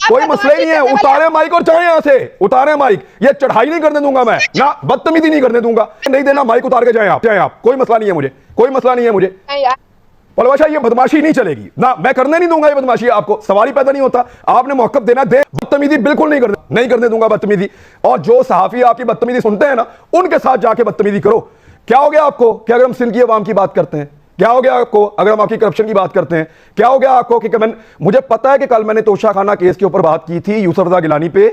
कोई मसला ही नहीं है, उतारे माइक और जाए यहाँ से, उतारे माइक। ये चढ़ाई नहीं करने दूंगा मैं, ना बदतमीजी नहीं करने दूंगा, नहीं देना माइक उतार के जाए आप, कोई मसला नहीं है मुझे, कोई मसला नहीं है मुझे। पलवा शाह ये बदमाशी नहीं चलेगी ना, मैं करने नहीं दूंगा ये बदमाशी, आपको सवाल ही पैदा नहीं होता। आपने मौकफ देना दे, बदतमीजी बिल्कुल नहीं करने दूंगा बदतमीजी। और जो सहाफी आपकी बदतमीजी सुनते हैं ना, उनके साथ जाके बदतमीजी करो। क्या हो गया आपको कि अगर हम सिंध की अवाम की बात करते हैं, क्या हो गया आपको अगर हम आपकी करप्शन की बात करते हैं, क्या हो गया आपको कि मुझे पता है कि कल मैंने तोशा खाना केस के ऊपर बात की थी, यूसुफ रजा गिलानी पे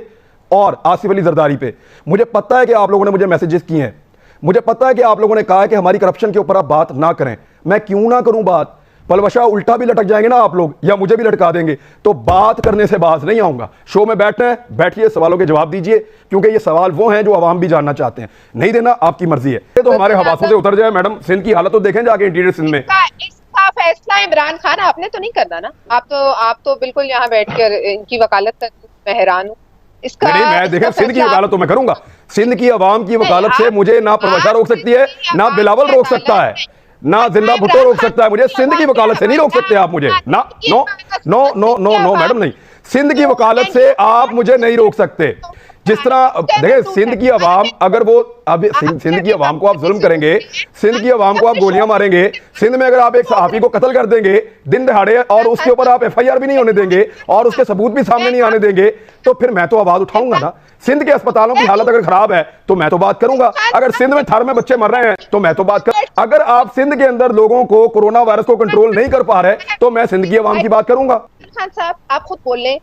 और आसिफ अली जरदारी पे। मुझे पता है कि आप लोगों ने मुझे मैसेजेस किए हैं, मुझे पता है कि आप लोगों ने कहा है कि हमारी करप्शन के ऊपर आप बात ना करें। मैं क्यों ना करूं बात? पलवशा उल्टा भी लटक जाएंगे ना आप लोग, या मुझे भी लटका देंगे, तो बात करने से बाज नहीं आऊंगा। शो में बैठना है, बैठिए, सवालों के जवाब दीजिए, क्योंकि ये सवाल वो हैं जो आवाम भी जानना चाहते हैं। नहीं देना आपकी मर्जी है। ये तो हमारे हवासों से उतर जाए। मैडम, सिंध की हालत तो देखें जाके, इंटीरियर सिंध में। इसका फैसला इमरान खान आपने तो नहीं करना ना। आप तो बिल्कुल यहाँ बैठकर इनकी वकालत कर, मैं हैरान हूँ। इसका नहीं, मैं देखें, सिंध की वकालत तो मैं करूंगा। सिंध की आवाम की वकालत से मुझे ना परवशा रोक सकती है, ना बिलावल रोक सकता है, ना जिंदा भुट्टो रोक सकता है। मुझे सिंध की वकालत से नहीं रोक सकते आप मुझे ना। No no no no no madam, नहीं, सिंध की वकालत से आप मुझे नहीं रोक सकते। जिस तरह देखिए, सिंध की आवाम, अगर वो अब सिंध की आवाम को आप जुल्म करेंगे, सिंध की आवाम को आप गोलियां मारेंगे, सिंध में अगर आप एक सहाफी को कत्ल कर देंगे दिन दहाड़े और उसके ऊपर आप एफआईआर भी नहीं होने देंगे और उसके सबूत भी सामने नहीं आने देंगे, तो फिर मैं तो आवाज उठाऊंगा ना। सिंध के अस्पतालों की हालत अगर खराब है तो मैं तो बात करूंगा। अगर सिंध में थर में बच्चे मर रहे हैं तो मैं तो बात कर। अगर आप सिंध के अंदर लोगों को कोरोना वायरस को कंट्रोल नहीं कर पा रहे तो मैं सिंध की आवाम की बात करूंगा। खान साहब, आप खुद बोल लें,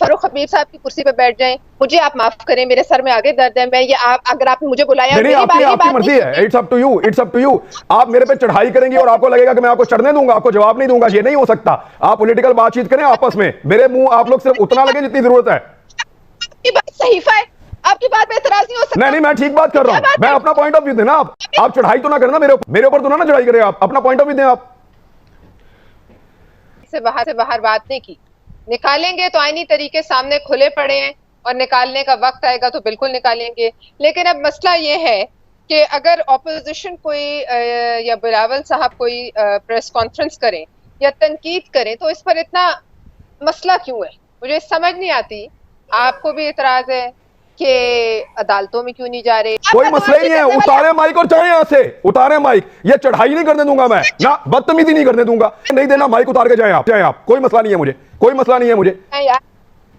फरूख हबीब साहब की कुर्सी पे बैठ जाएं। मुझे आप माफ करें, मेरे सर में आगे दर्द है। मैं ये अगर आपने मुझे बुलाया, नहीं, आपकी मर्जी है, it's up to you, it's up to you. आप मेरे पे चढ़ाई करेंगे और आपको लगेगा कि मैं आपको चढ़ने दूंगा, आपको जवाब नहीं दूंगा, ये नहीं हो सकता। आप पॉलिटिकल बातचीत करें आपस में, मेरे मुंह आप लोग सिर्फ उतना लगे जितनी जरूरत है। आपकी बात सहीफा है, आपकी बात पे एतराज नहीं हो सकता। नहीं, मैं ठीक बात कर रहा हूं, मैं अपना पॉइंट ऑफ व्यू देना। आप चढ़ाई तो ना करना मेरे ऊपर तो ना चढ़ाई करें, आप अपना पॉइंट ऑफ व्यू दें। आप से बाहर बात नहीं की, निकालेंगे तो आईनी तरीके सामने खुले पड़े हैं और निकालने का वक्त आएगा तो बिल्कुल निकालेंगे। लेकिन अब मसला ये है कि अगर ऑपोजिशन कोई या बिलावल साहब कोई प्रेस कॉन्फ्रेंस करें या तनकीद करें तो इस पर इतना मसला क्यों है, मुझे समझ नहीं आती। आपको भी इतराज है कि अदालतों में क्यों नहीं जा रहे? कोई मसला ही नहीं है, उतारे माइक और जाए यहाँ से, उतारे माइक। ये चढ़ाई नहीं करने दूंगा मैं, ना बदतमीजी नहीं करने दूंगा, नहीं देना माइक उतार के जाए आप, कोई मसला नहीं है मुझे, कोई मसला नहीं है मुझे।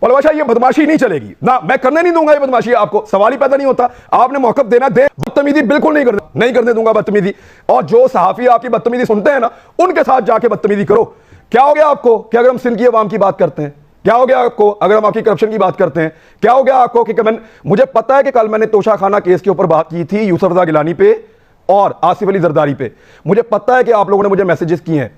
पलवा शाह ये बदमाशी नहीं चलेगी ना, मैं करने नहीं दूंगा ये बदमाशी, आपको सवाल ही पैदा नहीं होता। आपने मौकफ देना दे, बदतमीजी बिल्कुल नहीं करने दूंगा बदतमीजी। और जो सहाफी आपकी बदतमीजी सुनते हैं ना, उनके साथ जाके बदतमीजी करो। क्या हो गया आपको कि अगर हम सिंध की आवाम की बात करते हैं, क्या हो गया आपको अगर हम आपकी करप्शन की बात करते हैं, क्या हो गया आपको कि मुझे पता है कि कल मैंने तोशा खाना केस के ऊपर बात की थी, यूसुफ रजा गिलानी पे और आसिफ अली जरदारी पे। मुझे पता है कि आप लोगों ने मुझे मैसेजेस किए हैं,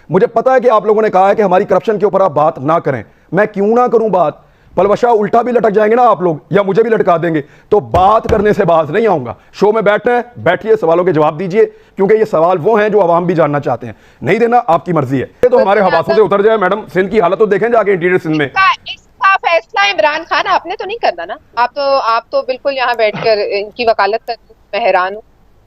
मुझे पता है कि आप लोगों ने कहा है कि हमारी करप्शन के ऊपर आप बात ना करें। मैं क्यों ना करूं बात? पलवशा उल्टा भी लटक जाएंगे ना आप लोग, या मुझे भी लटका देंगे, तो बात करने से बाज नहीं आऊंगा। शो में बैठना है, बैठिए, सवालों के जवाब दीजिए, क्योंकि ये सवाल वो हैं जो आवाम भी जानना चाहते हैं। नहीं देना आपकी मर्जी है। ये तो हमारे हवासों से उतर जाए। मैडम, सिंध की हालत तो देखें जाके, इंटीरियर सिंध में। इसका फैसला इमरान खान आपने तो नहीं करना ना। आप तो बिल्कुल यहाँ बैठकर इनकी वकालत कर, मैं हैरान हूँ।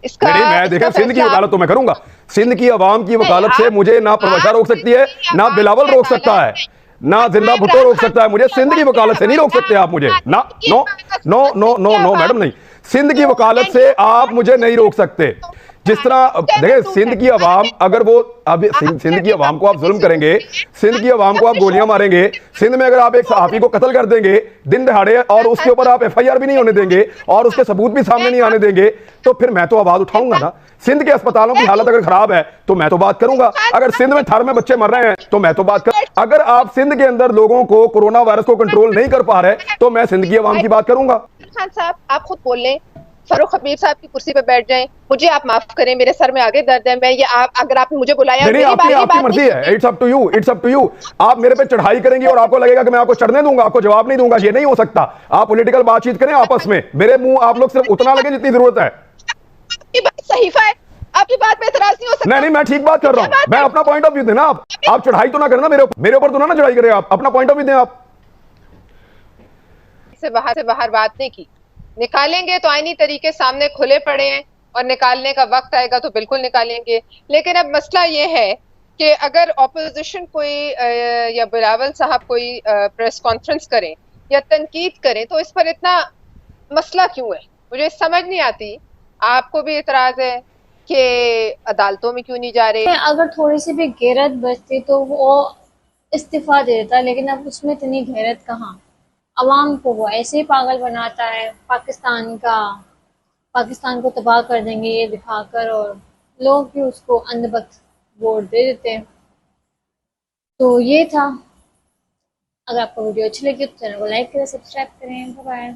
नहीं, मैं देखें, सिंध की वकालत तो मैं करूंगा। सिंध की आवाम की वकालत से मुझे ना परवशा रोक सकती है, ना बिलावल रोक सकता है, ना जिंदा भुट्टो रोक सकता है। मुझे सिंध की वकालत से नहीं रोक सकते आप मुझे ना। No no no no no madam, नहीं, सिंध की वकालत से आप मुझे नहीं रोक सकते। जिस तरह देखिए, सिंध की आवाम, अगर वो अब सिंध की आवाम को आप जुल्म करेंगे, सिंध की आवाम को आप गोलियां मारेंगे, सिंध में अगर आप एक सहाफी को कत्ल कर देंगे दिन दहाड़े और उसके ऊपर आप एफआईआर भी नहीं होने देंगे और उसके सबूत भी सामने नहीं आने देंगे, तो फिर मैं तो आवाज उठाऊंगा ना। सिंध के अस्पतालों की हालत अगर खराब है तो मैं तो बात करूंगा। अगर सिंध में थर में बच्चे मर रहे हैं तो मैं तो बात कर। अगर आप सिंध के अंदर लोगों को कोरोना वायरस को कंट्रोल नहीं कर पा रहे तो मैं सिंध की आवाम की बात करूंगा। खान साहब, आप खुद बोल लें, फरूख हबीब साहब की कुर्सी पे बैठ जाएं। मुझे आप माफ करें, मेरे सर में आगे दर्द है। मैं ये अगर आपने मुझे बुलाया, नहीं, आपकी मर्जी है, it's up to you, it's up to you. आप मेरे पे चढ़ाई करेंगे और आपको लगेगा कि मैं आपको चढ़ने दूंगा, आपको जवाब नहीं दूंगा, ये नहीं हो सकता। आप पॉलिटिकल बातचीत करें आपस में, मेरे मुंह आप लोग सिर्फ उतना लगे जितनी जरूरत है। आपकी बात सहीफा है, आपकी बात पे एतराज नहीं हो सकता। नहीं, मैं ठीक बात कर रहा हूं, मैं अपना पॉइंट ऑफ व्यू देना। आप चढ़ाई तो ना करना मेरे ऊपर तो ना चढ़ाई करें, आप अपना पॉइंट ऑफ व्यू दें। आप से बाहर बात नहीं की, निकालेंगे तो आईनी तरीके सामने खुले पड़े हैं और निकालने का वक्त आएगा तो बिल्कुल निकालेंगे। लेकिन अब मसला ये है कि अगर ऑपोजिशन कोई या बिलावल साहब कोई प्रेस कॉन्फ्रेंस करें या तनकीद करें तो इस पर इतना मसला क्यों है? मुझे समझ नहीं आती। आपको भी इतराज है कि अदालतों में क्यों नहीं जा रहे? अगर थोड़ी सी भी गैरत बचती तो वो इस्तीफा दे देता, लेकिन अब उसमें इतनी गैरत कहाँ। अवाम को वो ऐसे ही पागल बनाता है, पाकिस्तान को तबाह कर देंगे ये दिखाकर, और लोग भी उसको अंधभक्त वोट दे देते हैं। तो ये था। अगर आपको वीडियो अच्छी लगी तो चैनल को लाइक करें, सब्सक्राइब करें। Bye bye.